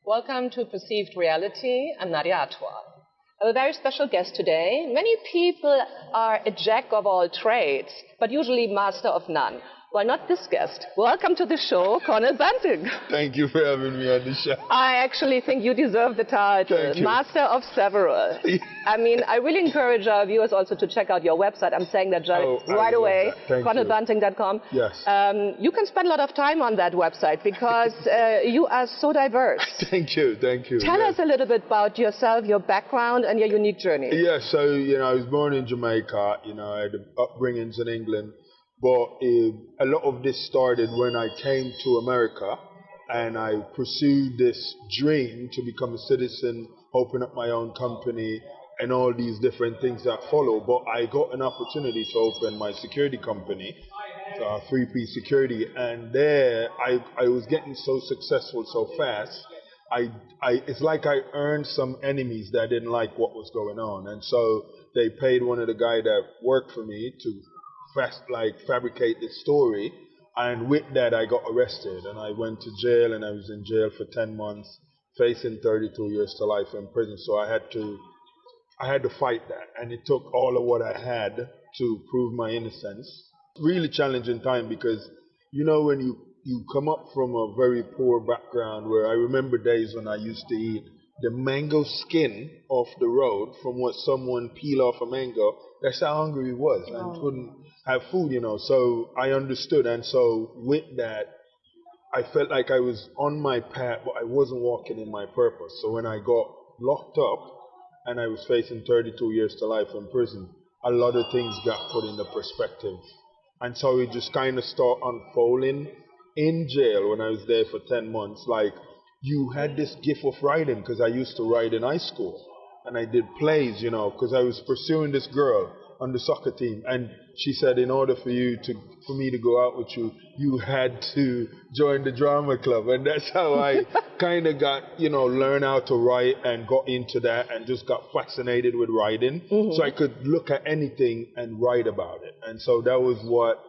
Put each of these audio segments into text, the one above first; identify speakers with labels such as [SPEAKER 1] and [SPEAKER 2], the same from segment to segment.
[SPEAKER 1] Welcome to Perceived Reality. I'm Nadja Atwal. I have a very special guest today. Many people are a jack of all trades, but usually master of none. Well, not this guest. Welcome to the show, Cornell Bunting.
[SPEAKER 2] Thank you for having me on the show.
[SPEAKER 1] I actually think you deserve the title, Master of Several. I mean, I really encourage our viewers also to check out your website. I'm saying that right away, cornellbunting.com.
[SPEAKER 2] Yes.
[SPEAKER 1] You can spend a lot of time on that website because you are so diverse.
[SPEAKER 2] Thank you.
[SPEAKER 1] Tell us a little bit about yourself, your background, and your unique journey.
[SPEAKER 2] Yeah, so, I was born in Jamaica. I had upbringings in England. But a lot of this started when I came to America and I pursued this dream to become a citizen, open up my own company, and all these different things that follow. But I got an opportunity to open my security company, 3P Security, and there I was getting so successful so fast. It's like I earned some enemies that didn't like what was going on, and so they paid one of the guys that worked for me to fabricate this story, and with that I got arrested and I went to jail, and I was in jail for 10 months facing 32 years to life in prison. So I had to fight that, and it took all of what I had to prove my innocence. Really challenging time because when you come up from a very poor background, where I remember days when I used to eat the mango skin off the road from what someone peel off a mango. That's how hungry we was and couldn't have food, So I understood, and so with that, I felt like I was on my path, but I wasn't walking in my purpose. So when I got locked up and I was facing 32 years to life in prison, a lot of things got put into perspective. And so it just kind of started unfolding in jail when I was there for 10 months. Like, you had this gift of writing, because I used to write in high school. And I did plays, because I was pursuing this girl on the soccer team. And she said, in order for me to go out with you, you had to join the drama club. And that's how I kind of got, learn how to write and got into that and just got fascinated with writing. Mm-hmm. So I could look at anything and write about it. And so that was what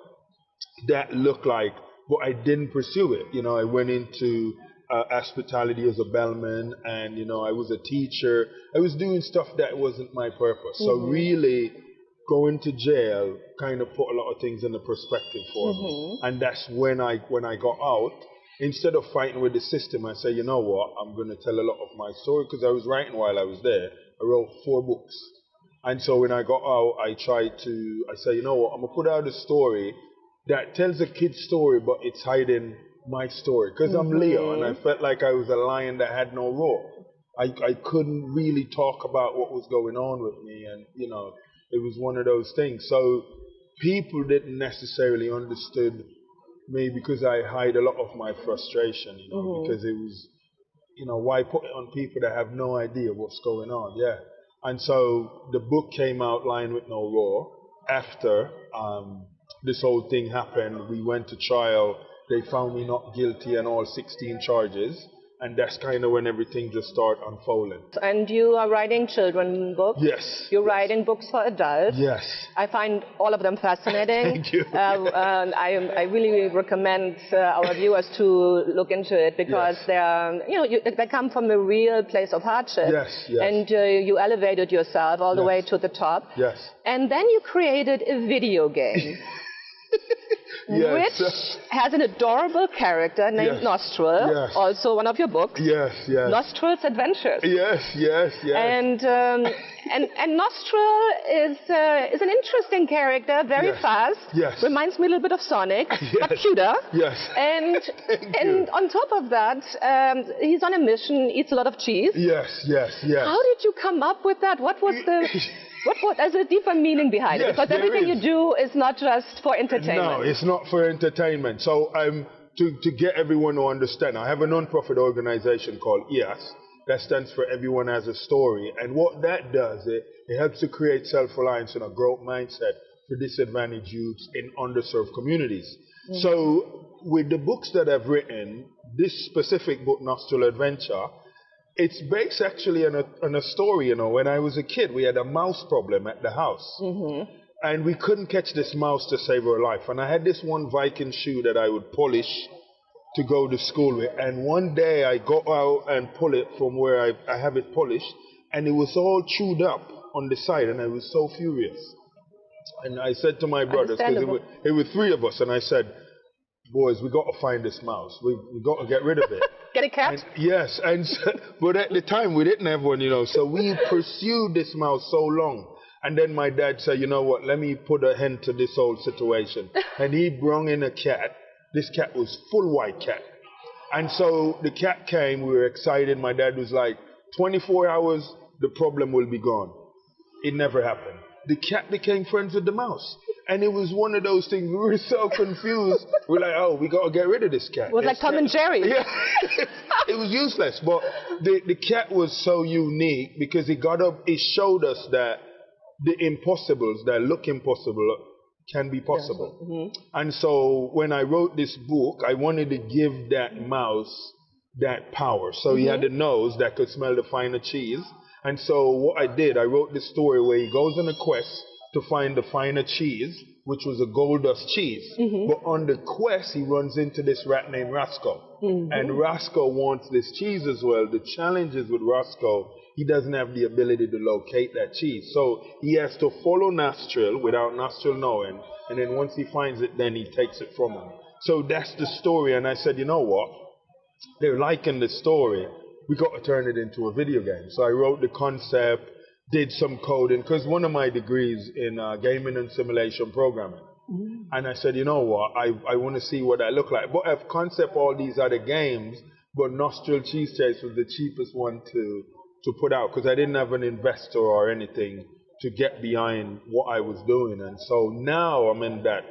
[SPEAKER 2] that looked like. But I didn't pursue it. I went into hospitality as a bellman, and I was a teacher. I was doing stuff that wasn't my purpose. So really going to jail kind of put a lot of things into perspective for me. And that's when I got out, instead of fighting with the system, I said, you know what, I'm going to tell a lot of my story, because I was writing while I was there. I wrote 4 books. And so when I got out, I said, you know what, I'm going to put out a story that tells a kid's story, but it's hiding my story, because I'm Leo, and I felt like I was a lion that had no roar. I couldn't really talk about what was going on with me, and it was one of those things. So people didn't necessarily understood me because I hide a lot of my frustration, because it was, why put it on people that have no idea what's going on? Yeah. And so the book came out, Lion with No Roar, after this whole thing happened. We went to trial. They found me not guilty on all 16 charges, and that's kind of when everything just started unfolding. And
[SPEAKER 1] you are writing children's books?
[SPEAKER 2] Yes.
[SPEAKER 1] You're writing books for adults?
[SPEAKER 2] Yes.
[SPEAKER 1] I find all of them fascinating.
[SPEAKER 2] Thank you.
[SPEAKER 1] And I really recommend our viewers to look into it, because they come from a real place of hardship.
[SPEAKER 2] Yes.
[SPEAKER 1] And you elevated yourself all the way to the top.
[SPEAKER 2] Yes.
[SPEAKER 1] And then you created a video game. Which has an adorable character named Nostril, also one of your books.
[SPEAKER 2] Yes.
[SPEAKER 1] Nostril's Adventure.
[SPEAKER 2] Yes.
[SPEAKER 1] And Nostril is an interesting character, very fast.
[SPEAKER 2] Yes.
[SPEAKER 1] Reminds me a little bit of Sonic, but cuter.
[SPEAKER 2] Yes.
[SPEAKER 1] And on top of that, he's on a mission, eats a lot of cheese.
[SPEAKER 2] Yes.
[SPEAKER 1] How did you come up with that? What was the... There's a deeper meaning behind it, because everything you do is not just for entertainment.
[SPEAKER 2] No, it's not for entertainment. So to get everyone to understand, I have a non-profit organization called EHAS. That stands for Everyone Has a Story. And what that does, it helps to create self-reliance and a growth mindset for disadvantaged youths in underserved communities. So with the books that I've written, this specific book, Nostril Adventure, it's based actually on a story. When I was a kid, we had a mouse problem at the house. And we couldn't catch this mouse to save her life. And I had this one Viking shoe that I would polish to go to school with. And one day I got out and pull it from where I have it polished, and it was all chewed up on the side, and I was so furious. And I said to my brothers, because it were three of us, and I said, boys, we got to find this mouse. We got to get rid of it.
[SPEAKER 1] Get a cat?
[SPEAKER 2] And, yes, and so, but at the time we didn't have one, you know, so we pursued this mouse so long. And then my dad said, you know what, let me put a end to this whole situation. And he brought in a cat. This cat was full white cat. And so the cat came, we were excited. My dad was like, 24 hours, the problem will be gone. It never happened. The cat became friends with the mouse. And it was one of those things, we were so confused. We're like, oh, we got to get rid of this cat.
[SPEAKER 1] It was like Tom and Jerry.
[SPEAKER 2] Yeah. It was useless. But the cat was so unique because it got up, it showed us that the impossibles that look impossible can be possible.
[SPEAKER 1] Yes. Mm-hmm.
[SPEAKER 2] And so when I wrote this book, I wanted to give that mouse that power. So he had a nose that could smell the finer cheese. And so what I did, I wrote this story where he goes on a quest to find the finer cheese, which was a gold dust cheese. But on the quest, he runs into this rat named Roscoe. And Roscoe wants this cheese as well. The challenge is with Roscoe, he doesn't have the ability to locate that cheese. So he has to follow Nostril without Nostril knowing. And then once he finds it, then he takes it from him. So that's the story. And I said, you know what? They're liking the story. We got to turn it into a video game. So I wrote the concept, did some coding, because one of my degrees in gaming and simulation programming. And I said, you know what, I want to see what that look like. But I've concept all these other games, but Nostril Cheese Chase was the cheapest one to put out, because I didn't have an investor or anything to get behind what I was doing. And so now I'm in that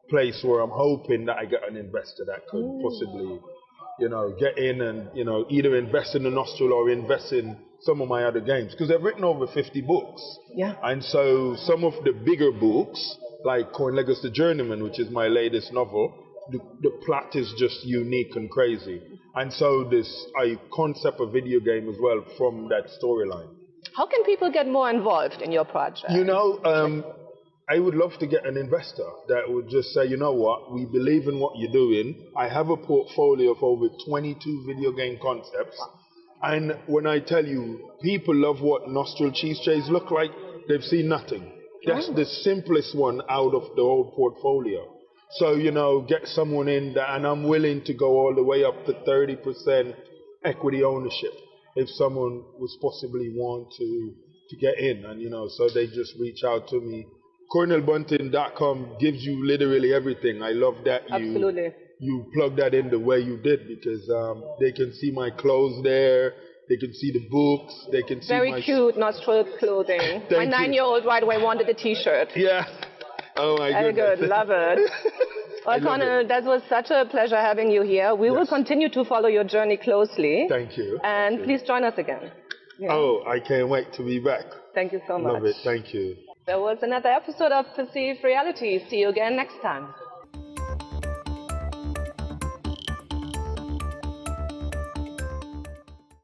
[SPEAKER 2] place where I'm hoping that I get an investor that could possibly, you know, get in and, you know, either invest in the Nostril or invest in some of my other games. Because I've written over 50 books.
[SPEAKER 1] Yeah.
[SPEAKER 2] And so some of the bigger books, like Cornell the Journeyman, which is my latest novel, the plot is just unique and crazy. And so I concept a video game as well from that storyline.
[SPEAKER 1] How can people get more involved in your project?
[SPEAKER 2] You know, I would love to get an investor that would just say, you know what, we believe in what you're doing. I have a portfolio of over 22 video game concepts. And when I tell you, people love what Nostril Cheese Chase look like, they've seen nothing. That's the simplest one out of the whole portfolio. So, you know, get someone in that, and I'm willing to go all the way up to 30% equity ownership if someone was possibly want to get in. And, you know, so they just reach out to me. CornellBunting.com gives you literally everything. I love that you plug that in the way you did, because they can see my clothes there, they can see the books, they can see
[SPEAKER 1] Very cute Nostril clothing. My 9-year-old right away wanted a t-shirt.
[SPEAKER 2] Yeah. Oh my goodness.
[SPEAKER 1] Very good, love it. Well, Cornell, that was such a pleasure having you here. We will continue to follow your journey closely.
[SPEAKER 2] Thank you.
[SPEAKER 1] And please join us again.
[SPEAKER 2] Yeah. Oh, I can't wait to be back.
[SPEAKER 1] Thank you so much.
[SPEAKER 2] Love it. Thank you.
[SPEAKER 1] There was another episode of Perceived Reality. See you again next time.